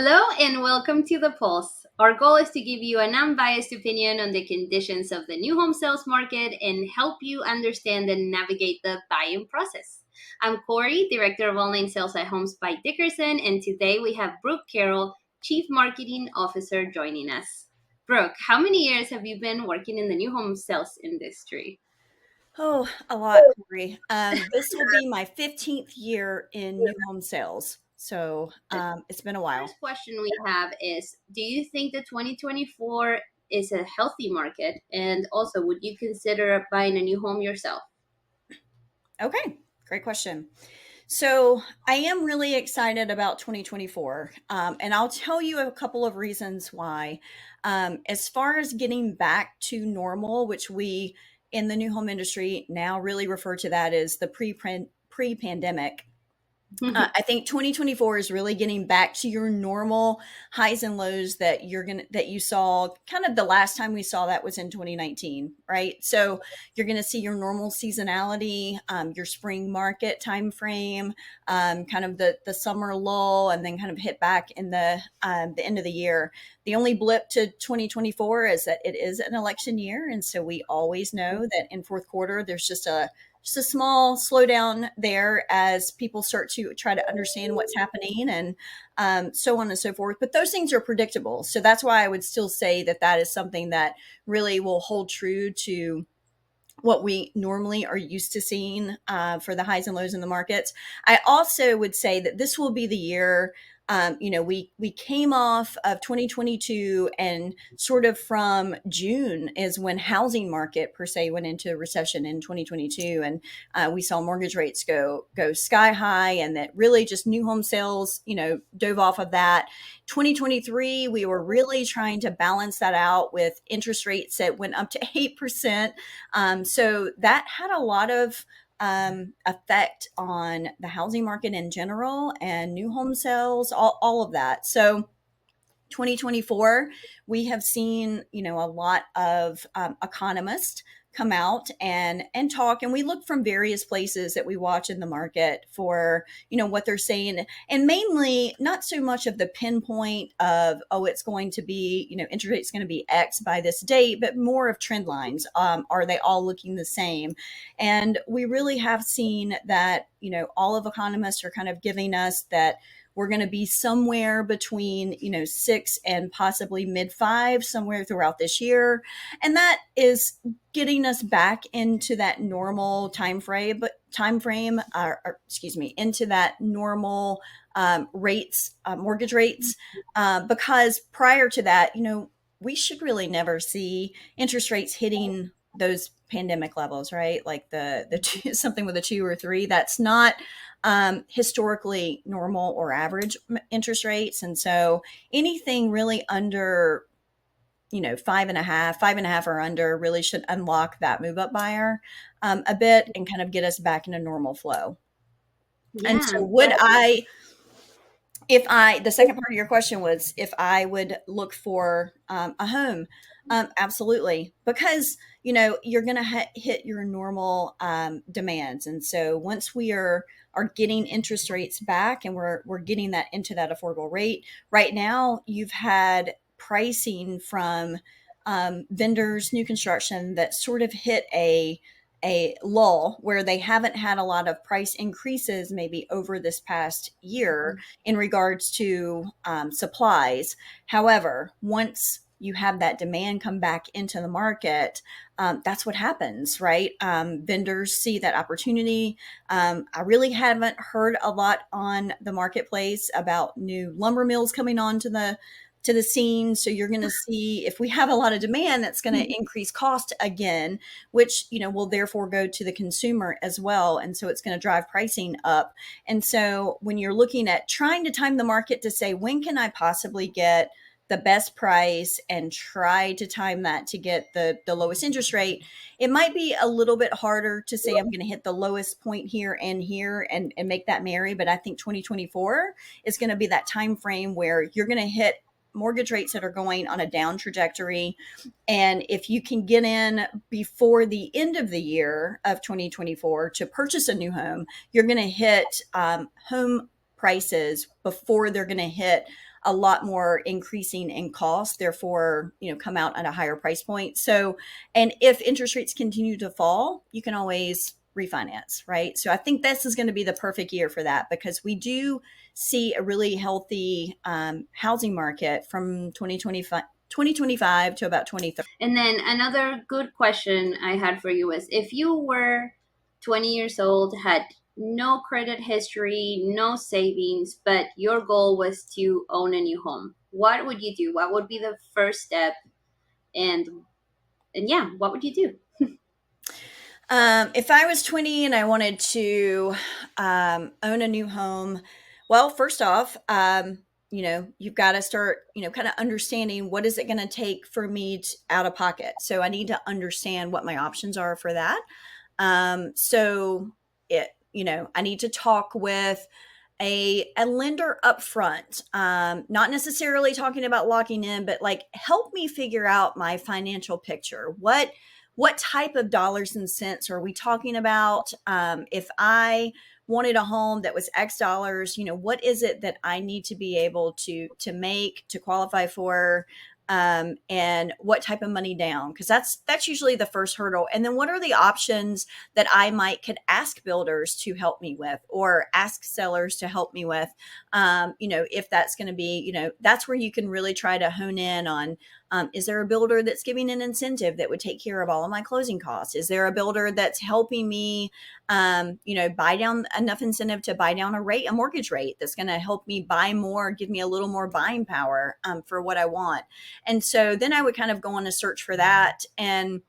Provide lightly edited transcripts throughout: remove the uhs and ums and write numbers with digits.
Hello and welcome to The Pulse. Our goal is to give you an unbiased opinion on the conditions of the new home sales market and help you understand and navigate the buying process. I'm Cori, Director of Online Sales at Homes by Dickerson, and today we have Brooke Carroll, Chief Marketing Officer, joining us. Brooke, how many years have you been working in the new home sales industry? Oh, a lot, Corey. This will be my 15th year in new home sales. So it's been a while. First question we have is, do you think that 2024 is a healthy market? And also, would you consider buying a new home yourself? Okay, great question. So I am really excited about 2024. And I'll tell you a couple of reasons why. As far as getting back to normal, which we in the new home industry now really refer to that as the pre-pandemic. I think 2024 is really getting back to your normal highs and lows that you saw kind of the last time we saw that was in 2019, right? So you're going to see your normal seasonality, your spring market time frame, kind of the summer lull, and then kind of hit back in the end of the year. The only blip to 2024 is that it is an election year, and so we always know that in fourth quarter there's just a small slowdown there as people start to try to understand what's happening and so on and so forth. But those things are predictable. So that's why I would still say that that is something that really will hold true to what we normally are used to seeing for the highs and lows in the markets. I also would say that this will be the year. We came off of 2022, and sort of from June is when housing market per se went into recession in 2022, and we saw mortgage rates go sky high, and that really just new home sales, dove off of that. 2023, we were really trying to balance that out with interest rates that went up to 8%. So that had a lot of effect on the housing market in general and new home sales, all of that. So 2024, we have seen, a lot of economists come out and talk, and we look from various places that we watch in the market for, what they're saying, and mainly not so much of the pinpoint of, oh, it's going to be, interest rate's going to be X by this date, but more of trend lines. Are they all looking the same? And we really have seen that, all of economists are kind of giving us that we're going to be somewhere between, 6 and possibly mid 5 somewhere throughout this year. And that is getting us back into that normal time frame, excuse me, into that normal rates, mortgage rates, because prior to that, we should really never see interest rates hitting those pandemic levels, right? Like the two, something with a 2 or 3. That's not historically normal or average interest rates. And so anything really under, 5.5 or under really should unlock that move up buyer a bit and kind of get us back in a normal flow. And Yeah, so the second part of your question was if I would look for a home. Absolutely. Because, you're going to hit your normal demands. And so once we are getting interest rates back and we're getting that into that affordable rate, right now you've had pricing from vendors, new construction that sort of hit a lull where they haven't had a lot of price increases maybe over this past year in regards to supplies. However, once you have that demand come back into the market, that's what happens, right? Vendors see that opportunity. I really haven't heard a lot on the marketplace about new lumber mills coming on to the scene. So you're going to see if we have a lot of demand, that's going to increase cost again, which, will therefore go to the consumer as well. And so it's going to drive pricing up. And so when you're looking at trying to time the market to say, when can I possibly get the best price and try to time that to get the lowest interest rate, it might be a little bit harder to say I'm going to hit the lowest point here and make that marry. But I think 2024 is going to be that time frame where you're going to hit mortgage rates that are going on a down trajectory. And if you can get in before the end of the year of 2024 to purchase a new home, you're going to hit home prices before they're going to hit a lot more increasing in cost, therefore, come out at a higher price point. So, and if interest rates continue to fall, you can always refinance, right? So I think this is going to be the perfect year for that, because we do see a really healthy housing market from 2025 to about 2030. And then another good question I had for you is, if you were 20 years old, had no credit history, no savings, but your goal was to own a new home, what would you do? What would be the first step? And yeah, what would you do? If I was 20 and I wanted to own a new home, well, first off, you've got to start, kind of understanding what is it going to take for me out of pocket. So I need to understand what my options are for that. I need to talk with a lender up front, not necessarily talking about locking in, but like help me figure out my financial picture. What type of dollars and cents are we talking about? If I wanted a home that was X dollars, what is it that I need to be able to make to qualify for? And what type of money down? Because that's usually the first hurdle. And then what are the options that I could ask builders to help me with, or ask sellers to help me with? If that's going to be, that's where you can really try to hone in on. Is there a builder that's giving an incentive that would take care of all of my closing costs? Is there a builder that's helping me, buy down enough incentive to buy down a mortgage rate that's going to help me buy more, give me a little more buying power for what I want? And so then I would kind of go on a search for that. And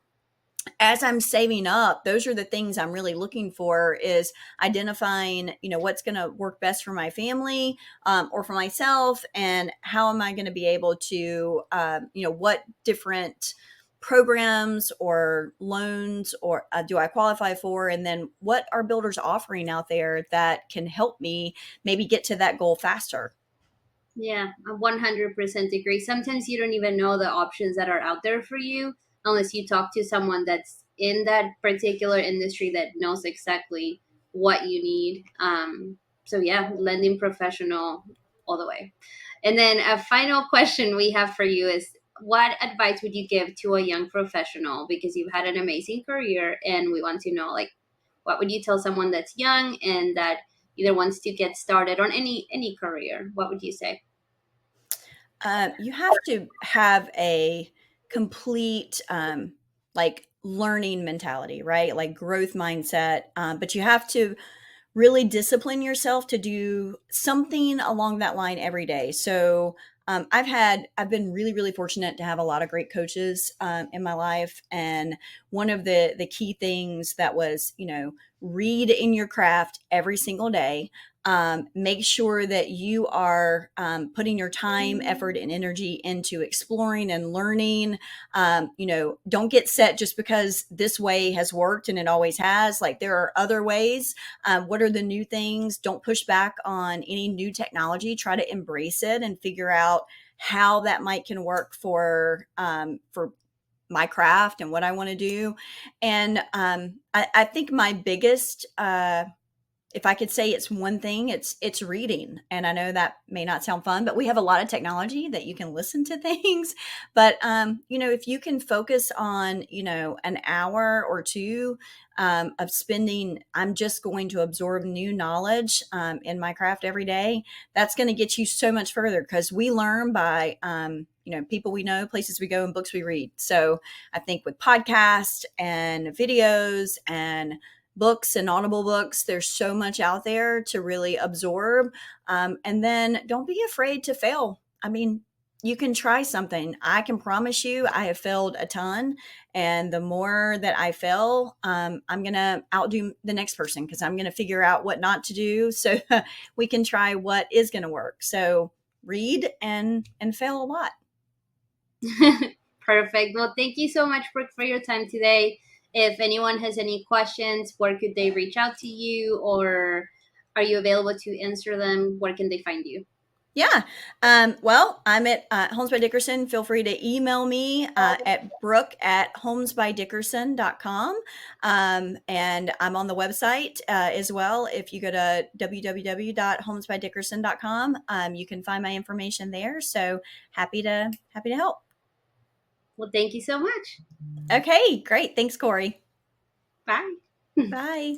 as I'm saving up, those are the things I'm really looking for, is identifying, what's going to work best for my family, or for myself, and how am I going to be able to, what different programs or loans or do I qualify for, and then what are builders offering out there that can help me maybe get to that goal faster. Yeah, I 100% agree. Sometimes you don't even know the options that are out there for you unless you talk to someone that's in that particular industry that knows exactly what you need. So, yeah, lending professional all the way. And then a final question we have for you is, what advice would you give to a young professional? Because you've had an amazing career, and we want to know, like, what would you tell someone that's young and that either wants to get started on any career? What would you say? You have to have a complete, like, learning mentality, right? Like growth mindset. But you have to really discipline yourself to do something along that line every day. So I've been really, really fortunate to have a lot of great coaches in my life. And one of the key things that was, read in your craft every single day. Make sure that you are putting your time, effort, and energy into exploring and learning. Don't get set just because this way has worked and it always has. Like, there are other ways. What are the new things? Don't push back on any new technology. Try to embrace it and figure out how that can work for my craft and what I want to do. And I think my biggest, if I could say it's one thing, it's reading. And I know that may not sound fun, but we have a lot of technology that you can listen to things. But if you can focus on, an hour or two of spending, I'm just going to absorb new knowledge in my craft every day. That's going to get you so much further, because we learn by people we know, places we go, and books we read. So I think with podcasts and videos and books and audible books, there's so much out there to really absorb. And then don't be afraid to fail. I mean, you can try something. I can promise you, I have failed a ton. And the more that I fail, I'm going to outdo the next person, because I'm going to figure out what not to do. So we can try what is going to work. So read and fail a lot. Perfect. Well, thank you so much, Brooke, for your time today. If anyone has any questions, where could they reach out to you, or are you available to answer them? Where can they find you? Yeah. Well, I'm at Homes by Dickerson. Feel free to email me at brooke at homesbydickerson.com. And I'm on the website as well. If you go to www.homesbydickerson.com, you can find my information there. So happy to help. Well, thank you so much. Okay, great. Thanks, Cori. Bye. Bye.